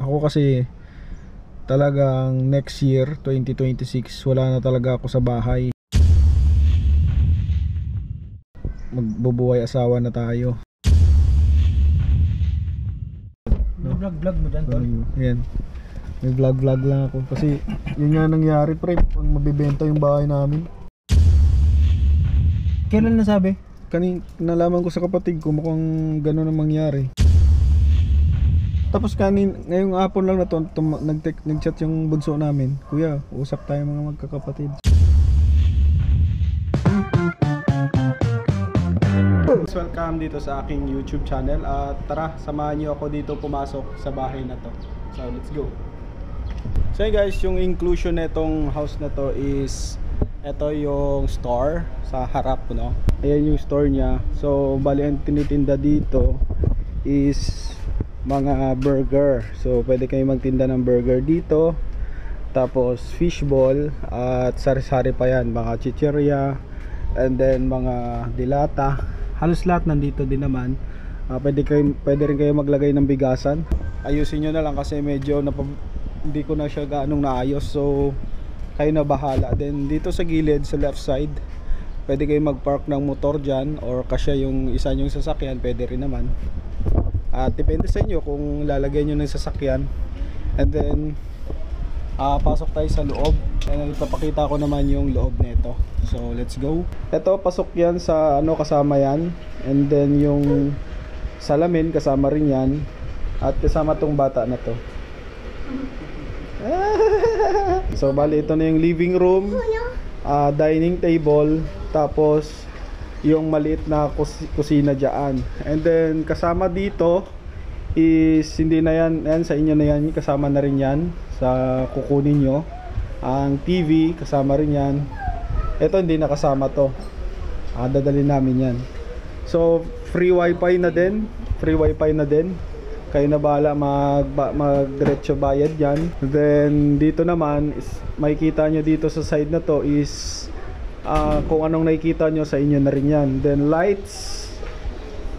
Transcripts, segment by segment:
Ako kasi talagang next year 2026 wala na talaga ako sa bahay. Magbubuhay asawa na tayo. Vlog mo dyan, tol? Yan. May vlog lang ako kasi yun nga nangyari pre, pag mabibenta yung bahay namin. Kailan nasabi? Nalaman ko sa kapatid ko mukhang gano'n ang mangyari. Tapos ngayong hapon lang na to, nag-chat yung bunso namin. Kuya, usap tayo mga magkakapatid. Welcome dito sa aking YouTube channel at tara, samahan niyo ako dito pumasok sa bahay na to. So let's go. So guys, yung inclusion nitong house na to is ito yung store sa harap, no? Ayan yung store niya. So bali ang tinitinda dito is mga burger. So pwede kayo magtinda ng burger dito. Tapos fishball at sari-sari pa yan, mga chichirya and then mga dilata. Halos lahat nandito din naman. Pwede rin kayo maglagay ng bigasan. Ayusin nyo na lang kasi medyo hindi ko na siya gaanong naayos. So kayo na bahala. Then dito sa gilid, sa left side, pwede kayo magpark ng motor dyan or kasya yung isa nyong sasakyan, pwede rin naman. Depende sa inyo kung lalagay nyo ng sasakyan. And then pasok tayo sa loob and ipapakita ko naman yung loob nito. So let's go. Ito, pasok yan sa kasama yan. And then yung salamin kasama rin yan. At kasama tong bata na to. So bali ito na yung living room, dining table, tapos yung maliit na kusina dyan. And then kasama dito is hindi na yan sa inyo na yan, kasama na rin yan sa kukunin nyo. Ang TV kasama rin yan. Ito hindi nakasama to, dadalhin namin yan. So free wifi na din, kayo na bahala mag-diretso bayad yan. Then dito naman is makikita nyo dito sa side na to is kung anong nakikita nyo sa inyo na rin yan. Then lights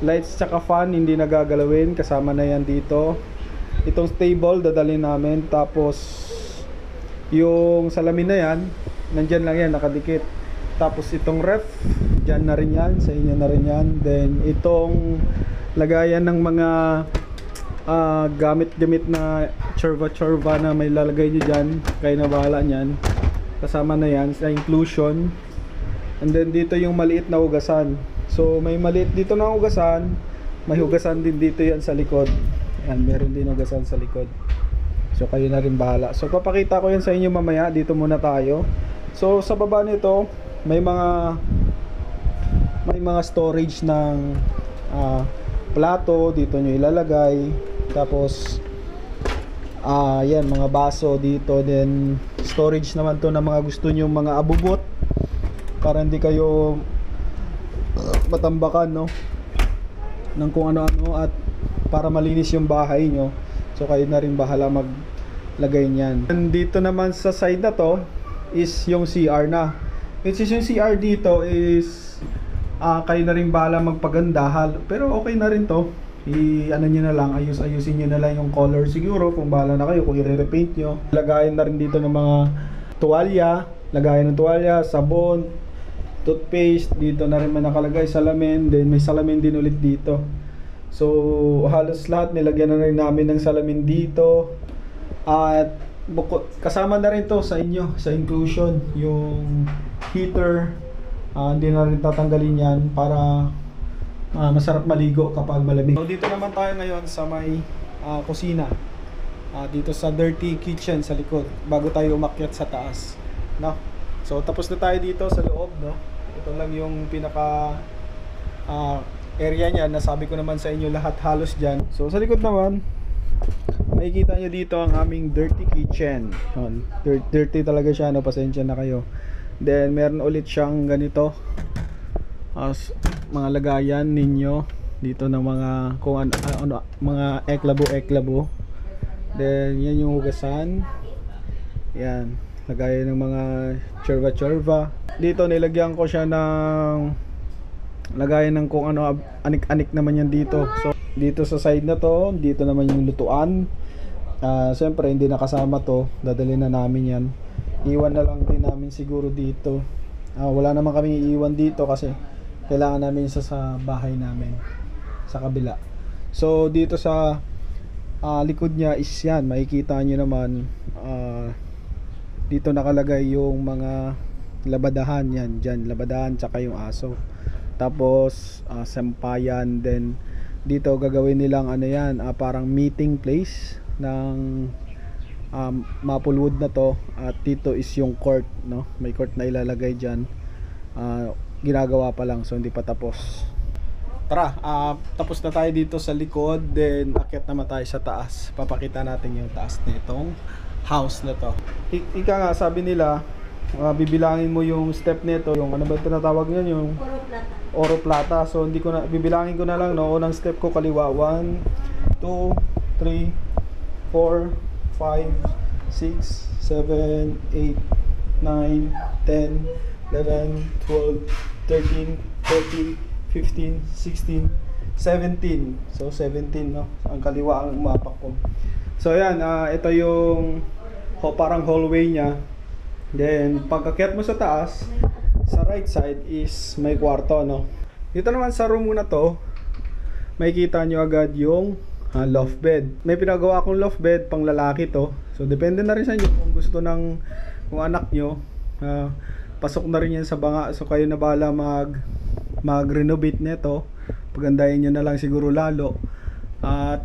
tsaka fan hindi nagagalawin, kasama na yan dito. Itong table dadalhin namin, tapos yung salamin na yan nandyan lang yan, nakadikit. Tapos itong ref dyan na rin yan, sa inyo na rin yan. Then itong lagayan ng mga gamit na chorva na may lalagay nyo dyan, kayo na bahala nyan, kasama na yan sa inclusion. And then dito yung maliit na hugasan. So may maliit dito na hugasan, may hugasan din dito yan sa likod. Yan, meron din hugasan sa likod. So kayo na rin bahala. So papakita ko yan sa inyo mamaya. Dito muna tayo. So sa baba nito may mga storage ng plato, dito nyo ilalagay. Tapos yan, mga baso dito. Then storage naman to na mga gusto nyo, mga abubot, para hindi kayo matambakan, no, ng kung ano-ano, at para malinis yung bahay nyo. So kayo na rin bahala maglagay niyan. And dito naman sa side na to is yung CR na. Which is yung CR dito is kayo na rin bahala magpaganda, pero okay na rin to. Ano nyo na lang, ayusin nyo na lang yung color siguro, kung bahala na kayo kung i-repaint nyo. Lagayan na rin dito ng mga tuwalya, lagayan ng tuwalya, sabon, toothpaste. Dito na rin man nakalagay salamin. Then may salamin din ulit dito. So halos lahat nilagyan na rin namin ng salamin dito. At kasama na rin to sa inyo, sa inclusion, yung heater. Hindi na rin tatanggalin yan para masarap maligo kapag malamig. So dito naman tayo ngayon sa may kusina, dito sa dirty kitchen sa likod, bago tayo umakyat sa taas, no? So tapos na tayo dito sa loob, no? Ito lang yung pinaka area niya. Nasabi ko naman sa inyo lahat halos dyan. So sa likod naman makikita nyo dito ang aming dirty kitchen. Dirty talaga siya, no? Pasensya na kayo. Then meron ulit siyang ganito mga lagayan ninyo dito ng mga kung ano, mga eklabo. Then yan yung hugasan. Yan, lagayan ng mga chorva. Dito nilagyan ko siya ng lagayan ng kung ano, anik-anik naman yan dito. So dito sa side na to, dito naman yung lutuan. Siyempre hindi nakasama to, dadalhin na namin yan. Iwan na lang din namin siguro dito. Wala naman kami iiwan dito kasi kailangan namin isa sa bahay namin sa kabila. So dito sa likod niya is yan, makikita nyo naman dito nakalagay yung mga labadahan yan, dyan labadahan tsaka yung aso. Tapos sampayan, then dito gagawin nilang ano yan, parang meeting place ng Maplewood na to. At dito is yung court, no? May court na ilalagay dyan. Ginagawa pa lang, so hindi pa tapos. Tara, tapos na tayo dito sa likod, then akyat naman tayo sa taas. Papakita natin yung taas nitong house na to. Ika nga, sabi nila, bibilangin mo yung step nito, yung ano ba tinatawag niyan, yung oro plata. So hindi ko na bibilangin ko na lang, no. Unang step ko kaliwa, 1 2 3 4 5 6 7 8 9 10 11 12 13 14 15 16 17. So 17, no, ang kaliwa ang umapak ko. So ayan, ito yung parang hallway niya. Then pagkakyat mo sa taas, sa right side is may kwarto, no. Dito naman sa room na to, makikita nyo agad yung loft bed. May pinagawa akong loft bed pang lalaki to. So depende na rin sa inyo kung gusto ng kung anak nyo, pasok na rin yan sa banga. So kayo na bahala mag-renovate nito. Pagandahin nyo na lang siguro lalo. At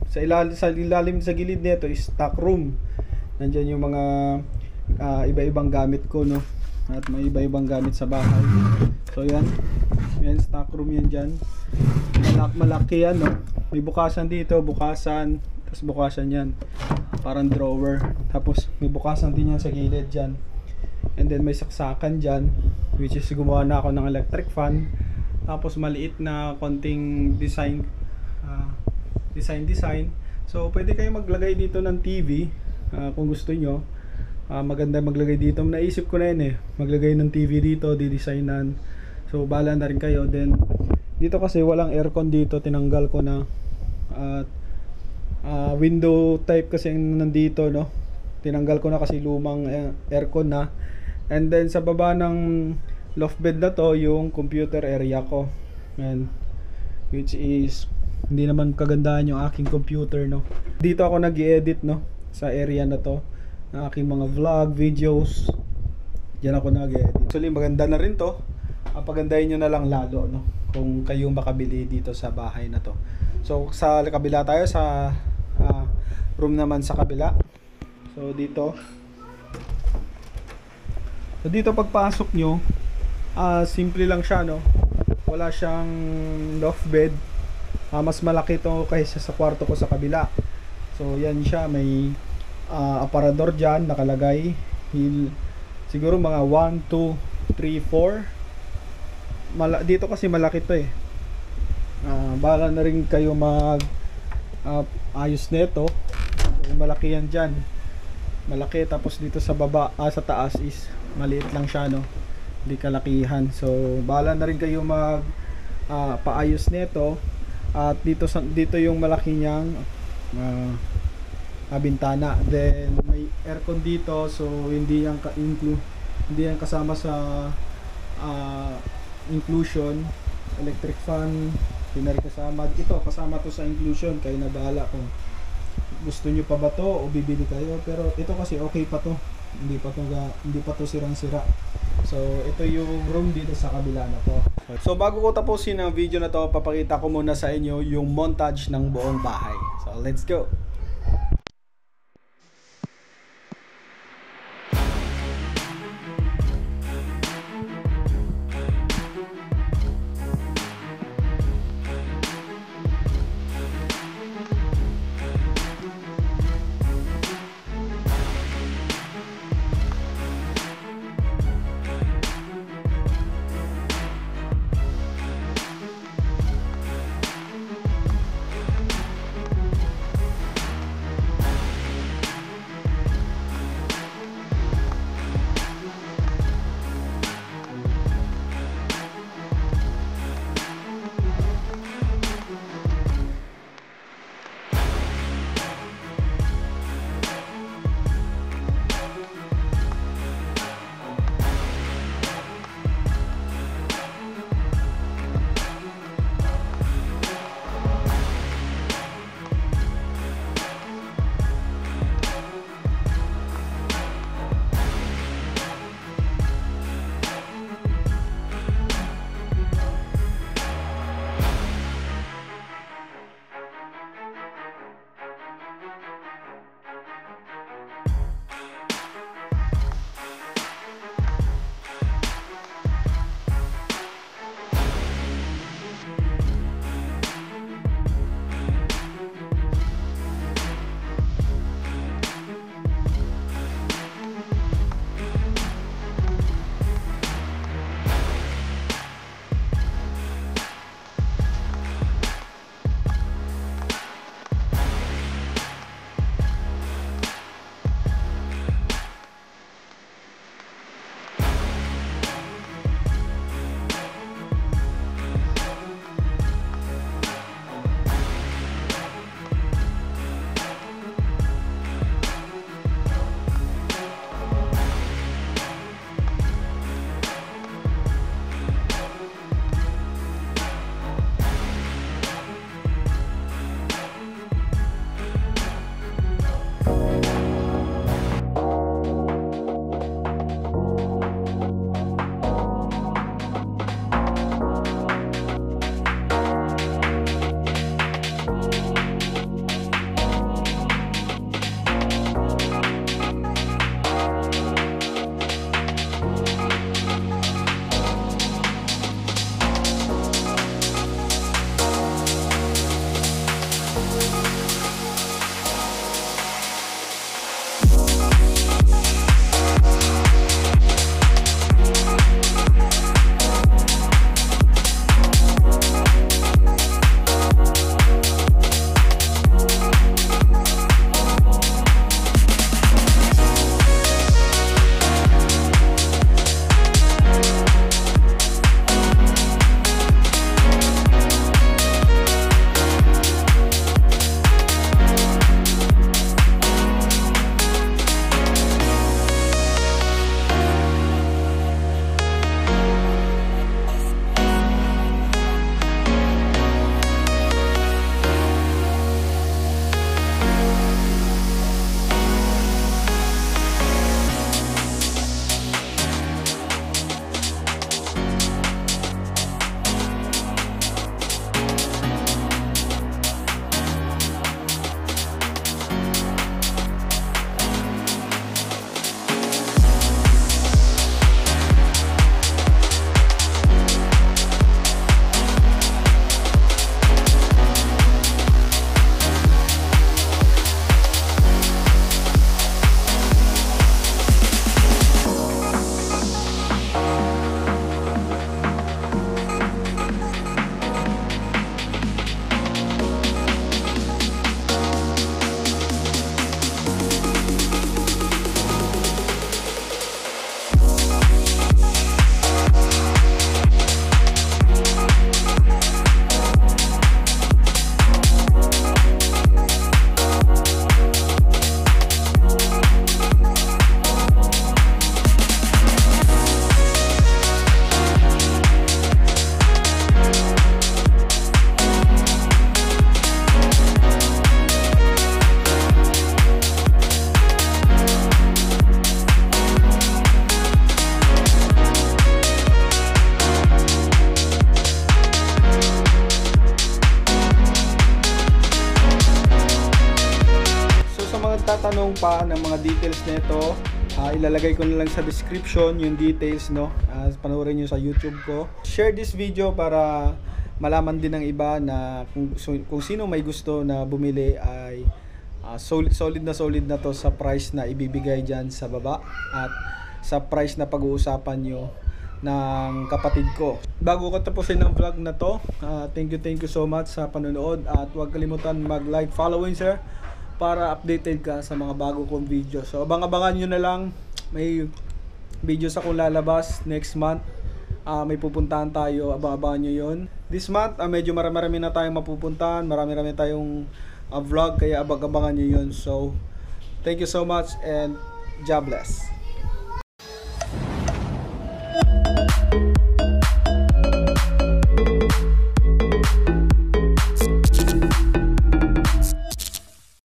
sa ilalim sa gilid nito is stock room. Nandiyan yung mga iba-ibang gamit ko, no. At may iba-ibang gamit sa bahay. So yan. Yan, stock room yan dyan. Malaki yan, no. May bukasan dito, bukasan, tapos bukasan yan, parang drawer. Tapos may bukasan din yan sa gilid dyan. And then may saksakan dyan, which is gumawa na ako ng electric fan. Tapos maliit na konting design. So pwede kayo maglagay dito ng TV kung gusto nyo. Maganda maglagay dito. Naisip ko na yun, maglagay ng TV dito, didesignan. So bahala na rin kayo. Then dito kasi walang aircon dito, tinanggal ko na. At window type kasi nandito, no. Tinanggal ko na kasi lumang aircon na. And then sa baba ng loft bed na to, yung computer area ko. And which is hindi naman kagandahan yung aking computer, no. Dito ako nag-i-edit, no, sa area na to, ng aking mga vlog, videos. Diyan ako nag-i-edit. Actually maganda na rin to. Pagandahin nyo na lang lalo, no, kung kayo makabili dito sa bahay na to. So sa kabila tayo, sa room naman sa kabila. So dito pagpasok nyo, simple lang siya, no. Wala siyang loft bed. Mas malaki to kaysa sa kwarto ko sa kabila. So yan siya, may aparador dyan nakalagay. Siguro mga 1, 2, 3, 4. Dito kasi malaki to, bahala na rin kayo mag ayos nito. So, malaki yan dyan, malaki. Tapos dito sa baba, sa taas is maliit lang siya, no, hindi kalakihan. So bahala na rin kayo mag paayos nito. At dito yung malaki niyang bintana. Then may aircon dito, so hindi yan kasama sa inclusion. Electric fan hindi na rin kasama. Ito kasama to sa inclusion, kayo na bahala kung gusto nyo pa ba to o bibili kayo. Pero ito kasi okay pa to, hindi pa to sirang-sira. So ito yung room dito sa kabila na to. So bago ko tapusin ang video na to, papakita ko muna sa inyo yung montage ng buong bahay. So let's go. sa mga tatanong pa ng mga details nito, ilalagay ko na lang sa description yung details, no. Panoorin nyo sa YouTube ko. Share this video para malaman din ng iba na kung sino may gusto na bumili ay solid na to sa price na ibibigay dyan sa baba at sa price na pag-uusapan nyo ng kapatid ko. Bago ko tapusin ang vlog na to, thank you so much sa panonood at huwag kalimutan mag-like, follow and share para updated ka sa mga bago kong video. So abang-abangan nyo na lang, may videos akong lalabas next month. May pupuntahan tayo, abang-abangan nyo yun. This month, medyo marami na tayong mapupuntahan, marami tayong vlog, kaya abang-abangan nyo yun. So thank you so much and God bless.